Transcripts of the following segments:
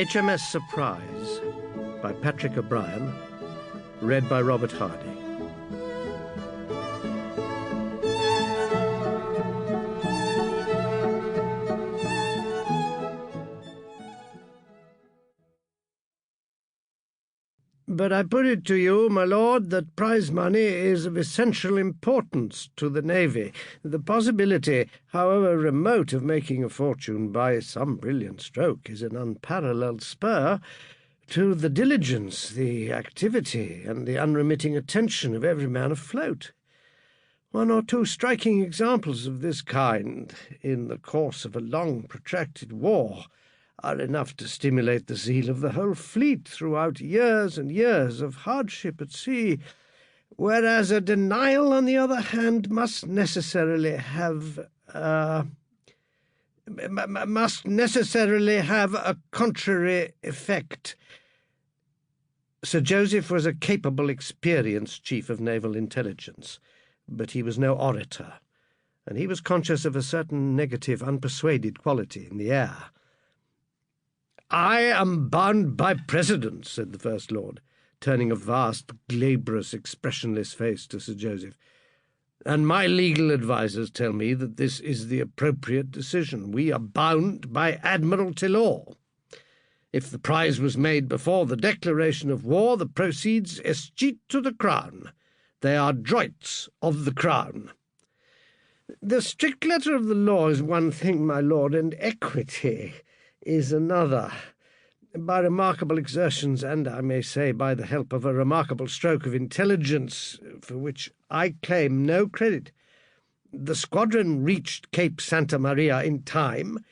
HMS Surprise by Patrick O'Brien, read by Robert Hardy. But I put it to you, my lord, that prize money is of essential importance to the Navy. The possibility, however remote, of making a fortune by some brilliant stroke is an unparalleled spur to the diligence, the activity, and the unremitting attention of every man afloat. One or two striking examples of this kind in the course of a long protracted war are enough to stimulate the zeal of the whole fleet throughout years and years of hardship at sea, whereas a denial, on the other hand, must necessarily have a contrary effect. Sir Joseph was a capable, experienced chief of naval intelligence, but he was no orator, and he was conscious of a certain negative, unpersuaded quality in the air. "I am bound by precedent," said the First Lord, turning a vast, glabrous, expressionless face to Sir Joseph, "and my legal advisers tell me that this is the appropriate decision. We are bound by Admiralty law. If the prize was made before the declaration of war, the proceeds escheat to the Crown. They are droits of the Crown. The strict letter of the law is one thing, my lord, and equity is another. By remarkable exertions, and I may say by the help of a remarkable stroke of intelligence, for which I claim no credit, the squadron reached Cape Santa Maria in time,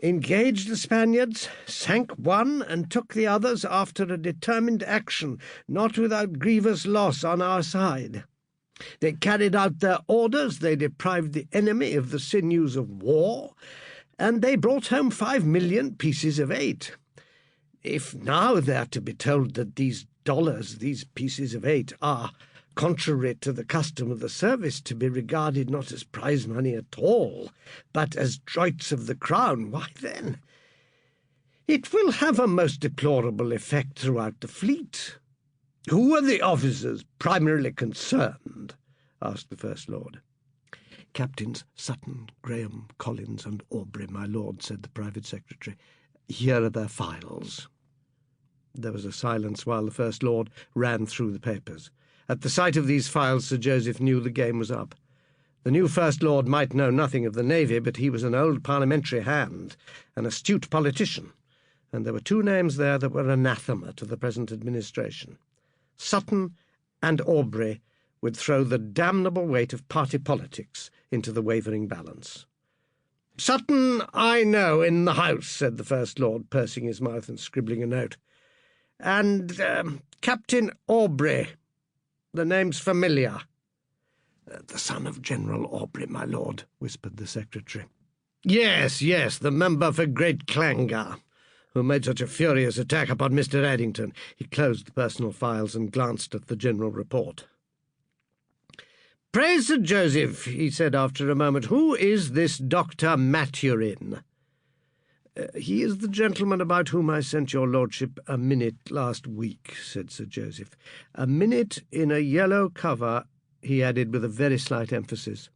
engaged the Spaniards, sank one, and took the others after a determined action, not without grievous loss on our side. They carried out their orders, they deprived the enemy of the sinews of war, and they brought home 5 million pieces of eight. If now they are to be told that these dollars, these pieces of eight, are, contrary to the custom of the service, to be regarded not as prize money at all, but as droits of the Crown, why then, it will have a most deplorable effect throughout the fleet." "Who are the officers primarily concerned?" asked the First Lord. "Captains Sutton, Graham, Collins, and Aubrey, my lord," said the private secretary. "Here are their files." There was a silence while the First Lord ran through the papers. At the sight of these files, Sir Joseph knew the game was up. The new First Lord might know nothing of the Navy, but he was an old parliamentary hand, an astute politician, and there were two names there that were anathema to the present administration. Sutton and Aubrey would throw the damnable weight of party politics into the wavering balance. "Sutton I know in the House," said the First Lord, pursing his mouth and scribbling a note. "And Captain Aubrey, the name's familiar." "The son of General Aubrey, my lord," whispered the secretary. Yes, the member for Great Clangar, who made such a furious attack upon Mr. Addington." He closed the personal files and glanced at the general report. "Pray, Sir Joseph," he said after a moment, "who is this Dr. Maturin?" "He is the gentleman about whom I sent your lordship a minute last week," said Sir Joseph. "A minute in a yellow cover," he added with a very slight emphasis.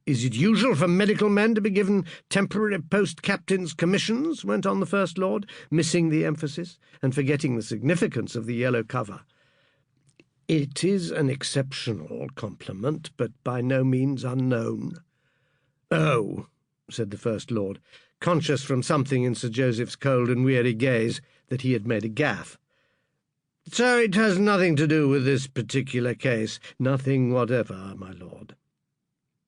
"Is it usual for medical men to be given temporary post-captain's commissions?" went on the First Lord, missing the emphasis and forgetting the significance of the yellow cover. "It is an exceptional compliment, but by no means unknown." "Oh," said the First Lord, conscious from something in Sir Joseph's cold and weary gaze that he had made a gaffe. "So it has nothing to do with this particular case?" "Nothing whatever, my lord."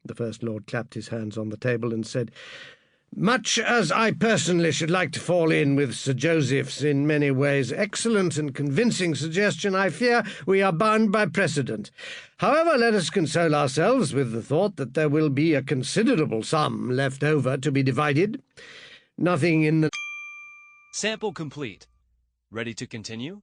The First Lord clapped his hands on the table and said, "Much as I personally should like to fall in with Sir Joseph's in many ways excellent and convincing suggestion, I fear we are bound by precedent. However, let us console ourselves with the thought that there will be a considerable sum left over to be divided. Nothing in the—" Sample complete. Ready to continue?